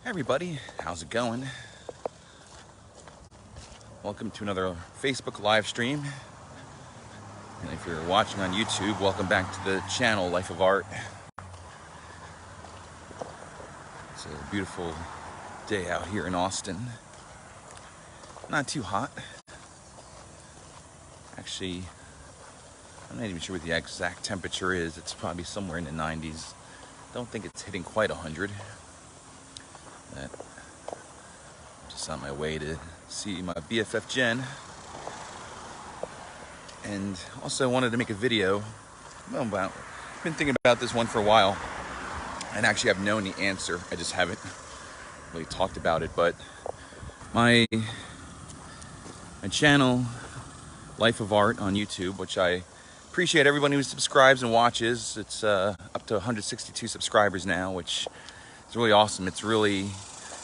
Everybody, how's it going? Welcome to another Facebook live stream. And if you're watching on YouTube, welcome back to the channel Life of Art. It's a beautiful day out here in Austin. Not too hot. Actually, I'm not even sure what the exact temperature is. It's probably somewhere in the 90s. Don't think it's hitting quite 100. But just on my way to see my BFF Jen. And also wanted to make a video about, I've been thinking about this one for a while, and actually I've known the answer, I just haven't really talked about it. But my channel Life of Art on YouTube, which I appreciate everybody who subscribes and watches. It's up to 162 subscribers now, which is really awesome. It's really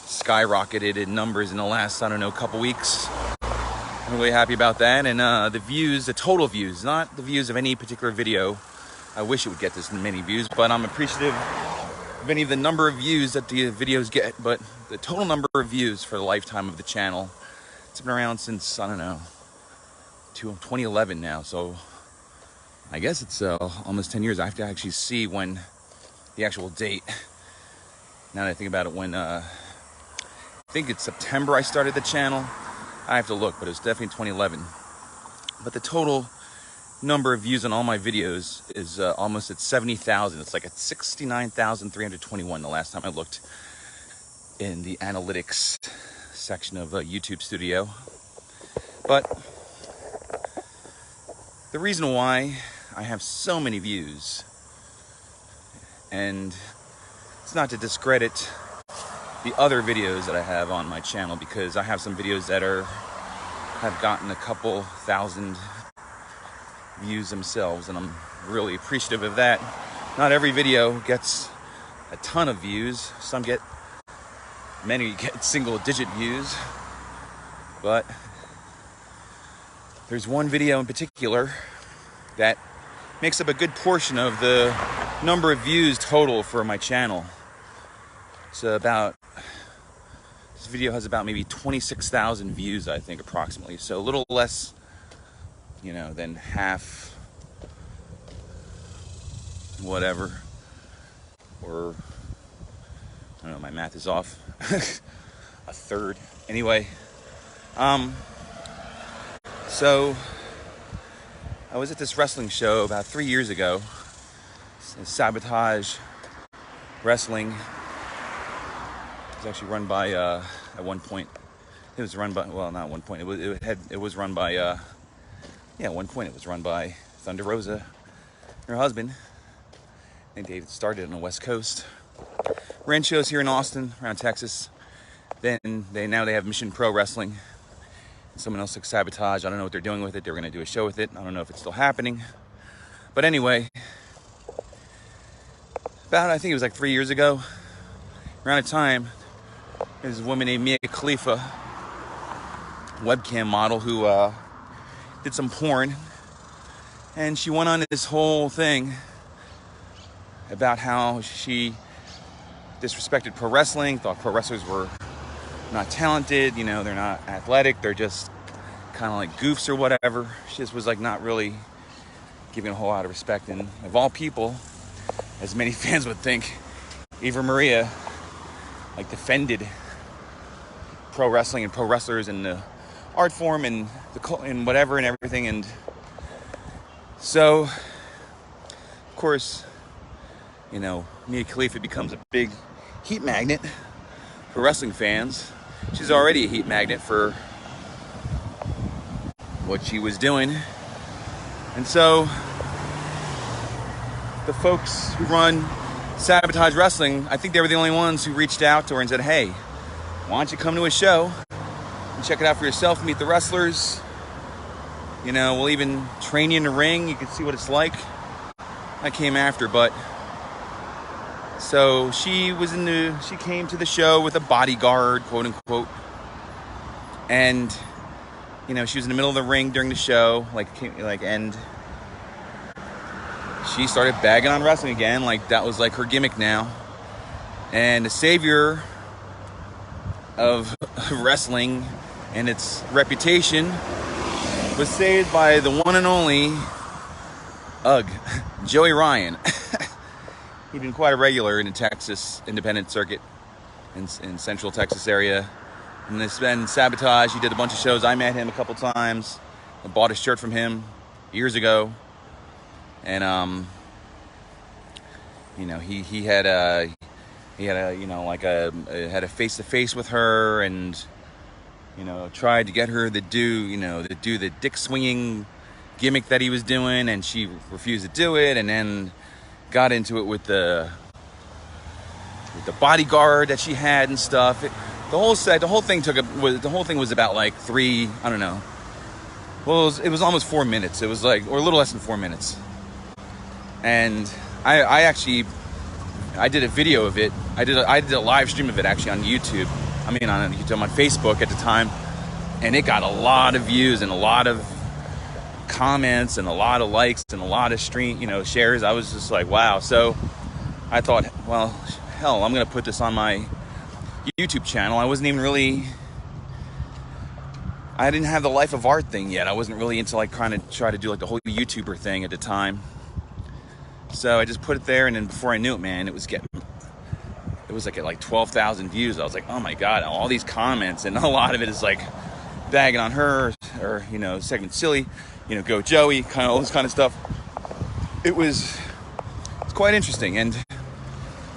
skyrocketed in numbers in the last, I don't know, couple weeks. I'm really happy about that. And the views, the total views, not the views of any particular video. I wish it would get this many views, but I'm appreciative of any of the number of views that the videos get. But the total number of views for the lifetime of the channel, it's been around since, I don't know, 2011 now. So I guess it's almost 10 years. I have to actually see when the actual date. Now that I think about it, when I think it's September I started the channel. I have to look, but it was definitely 2011. But the total number of views on all my videos is almost at 70,000. It's like at 69,321 the last time I looked in the analytics section of YouTube Studio. But the reason why I have so many views, and it's not to discredit the other videos that I have on my channel, because I have some videos that have gotten a couple thousand views themselves, and I'm really appreciative of that. Not every video gets a ton of views. Many get single-digit views, but there's one video in particular that makes up a good portion of the number of views total for my channel. It's this video has about maybe 26,000 views, I think, approximately. So a little less, than half, whatever, or, I don't know, my math is off, a third. Anyway, so I was at this wrestling show about 3 years ago, Sabotage Wrestling. It was actually run by, at one point, it was run by, well, not at one point, it was run by, at one point it was run by Thunder Rosa and her husband. I think they started on the West Coast. Ran shows here in Austin, around Texas. Then now they have Mission Pro Wrestling. Someone else took Sabotage. I don't know what they're doing with it. They were going to do a show with it. I don't know if it's still happening. But anyway, I think it was like 3 years ago, around a time, there's a woman named Mia Khalifa, webcam model, who did some porn, and she went on this whole thing about how she disrespected pro wrestling, thought pro wrestlers were not talented, they're not athletic, they're just kind of like goofs or whatever. She just was like not really giving a whole lot of respect. And of all people, as many fans would think, Eva Maria defended pro wrestling and pro wrestlers and the art form and whatever and everything. And so, of course, Mia Khalifa becomes a big heat magnet for wrestling fans. She's already a heat magnet for what she was doing. And so the folks who run Sabotage Wrestling, I think they were the only ones who reached out to her and said, hey, why don't you come to a show and check it out for yourself, meet the wrestlers. We'll even train you in the ring. You can see what it's like. I came after, but so she came to the show with a bodyguard, quote unquote. And, she was in the middle of the ring during the show, and she started bagging on wrestling again, like that was like her gimmick now. And the Savior of wrestling and its reputation was saved by the one and only Joey Ryan. He'd been quite a regular in the Texas independent circuit in Central Texas area. And it's been Sabotage. He did a bunch of shows. I met him a couple times. I bought a shirt from him years ago. And he had a face-to-face with her, and tried to get her to do the dick swinging gimmick that he was doing, and she refused to do it, and then got into it with the bodyguard that she had and stuff. The whole thing was about like it was almost 4 minutes. It was or a little less than 4 minutes. And I did a video of it. I did a live stream of it actually on YouTube. On Facebook at the time, and it got a lot of views and a lot of comments and a lot of likes and a lot of shares. I was just like, wow. So I thought, well, hell, I'm gonna put this on my YouTube channel. I didn't have the Life of Art thing yet. I wasn't really into trying to try to do the whole YouTuber thing at the time. So I just put it there, and then before I knew it, man, it was at 12,000 views. I was like, oh my God, all these comments, and a lot of it is bagging on her, or segment silly, go Joey, kind of all this kind of stuff. It's quite interesting. And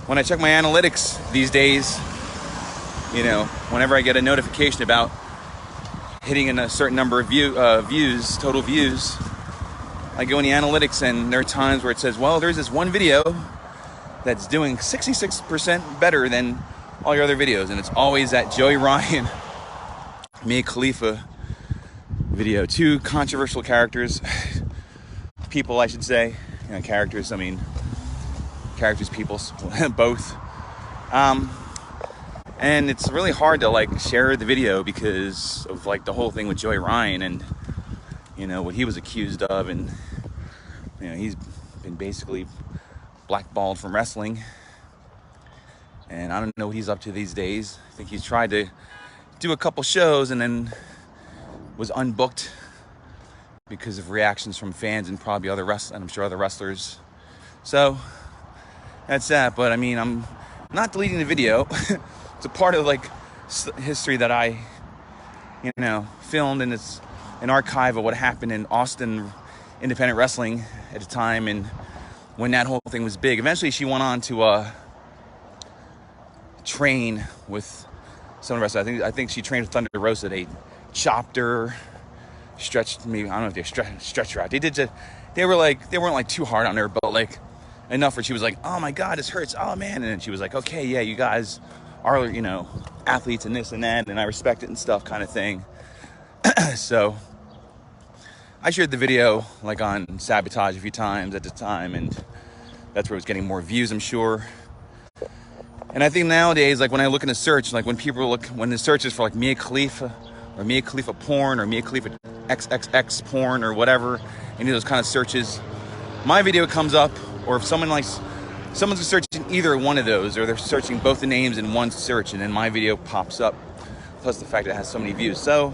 when I check my analytics these days, whenever I get a notification about hitting a certain number of views, total views, I go in the analytics, and there are times where it says, well, there's this one video that's doing 66% better than all your other videos, and it's always that Joey Ryan, Mia Khalifa video. Two controversial people, I should say. Characters, people, both. And it's really hard to share the video because of the whole thing with Joey Ryan and what he was accused of, and he's been basically blackballed from wrestling, and I don't know what he's up to these days. I think he's tried to do a couple shows and then was unbooked because of reactions from fans and probably other wrestlers. So that's that. But I'm not deleting the video. It's a part of history that I filmed, and it's an archive of what happened in Austin independent wrestling at the time, and when that whole thing was big. Eventually she went on to train with some of the wrestlers. I think she trained with Thunder Rosa. They chopped her, stretched me. I don't know if they stretched her out. They weren't too hard on her, but enough where she was like, oh my God, this hurts. Oh man. And then she was like, okay, yeah, you guys are, athletes and this and that, and I respect it and stuff, kind of thing. So I shared the video on Sabotage a few times at the time, and that's where it was getting more views, I'm sure. And I think nowadays, when I look in the search, when the search is for Mia Khalifa or Mia Khalifa porn or Mia Khalifa XXX porn or whatever, any of those kind of searches, my video comes up. Or if someone's searching either one of those, or they're searching both the names in one search, and then my video pops up, plus the fact that it has so many views. So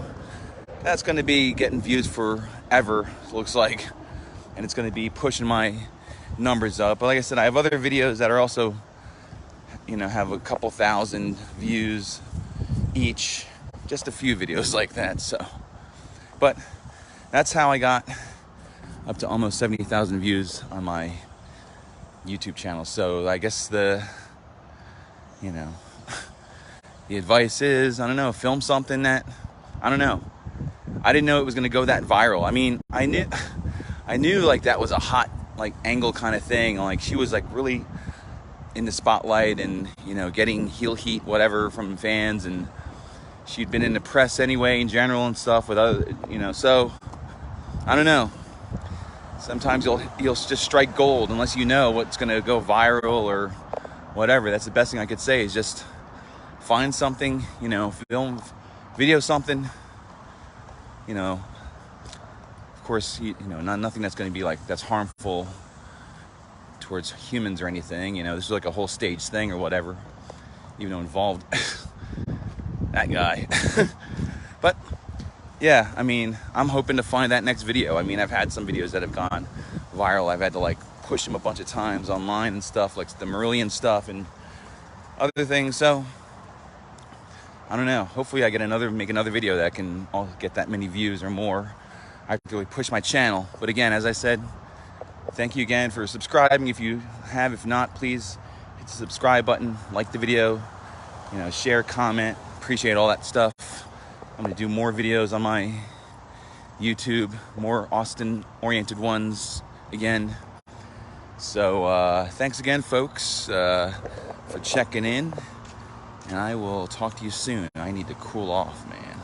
that's going to be getting views forever, it looks like, and it's going to be pushing my numbers up. But like I said, I have other videos that are also, have a couple thousand views each, just a few videos like that. So, but that's how I got up to almost 70,000 views on my YouTube channel. So I guess the advice is, I don't know, film something that, I don't know. I didn't know it was going to go that viral. I knew that was a hot angle kind of thing. She was really in the spotlight and, getting heel heat, whatever, from fans, and she'd been in the press anyway in general and stuff with other, so I don't know. Sometimes you'll just strike gold unless you know what's going to go viral or whatever. That's the best thing I could say, is just find something, film, video something, of course, nothing that's going to be that's harmful towards humans or anything. This is a whole stage thing or whatever, even though involved That guy. But yeah, I mean, I'm hoping to find that next video. I mean, I've had some videos that have gone viral. I've had to like push them a bunch of times online and stuff, like the Marillion stuff and other things. So I don't know. Hopefully I make another video that can get that many views or more. I have to really push my channel. But again, as I said, thank you again for subscribing if you have. If not, please hit the subscribe button, like the video, share, comment. Appreciate all that stuff. I'm going to do more videos on my YouTube, more Austin-oriented ones again. So thanks again, folks, for checking in. And I will talk to you soon. I need to cool off, man.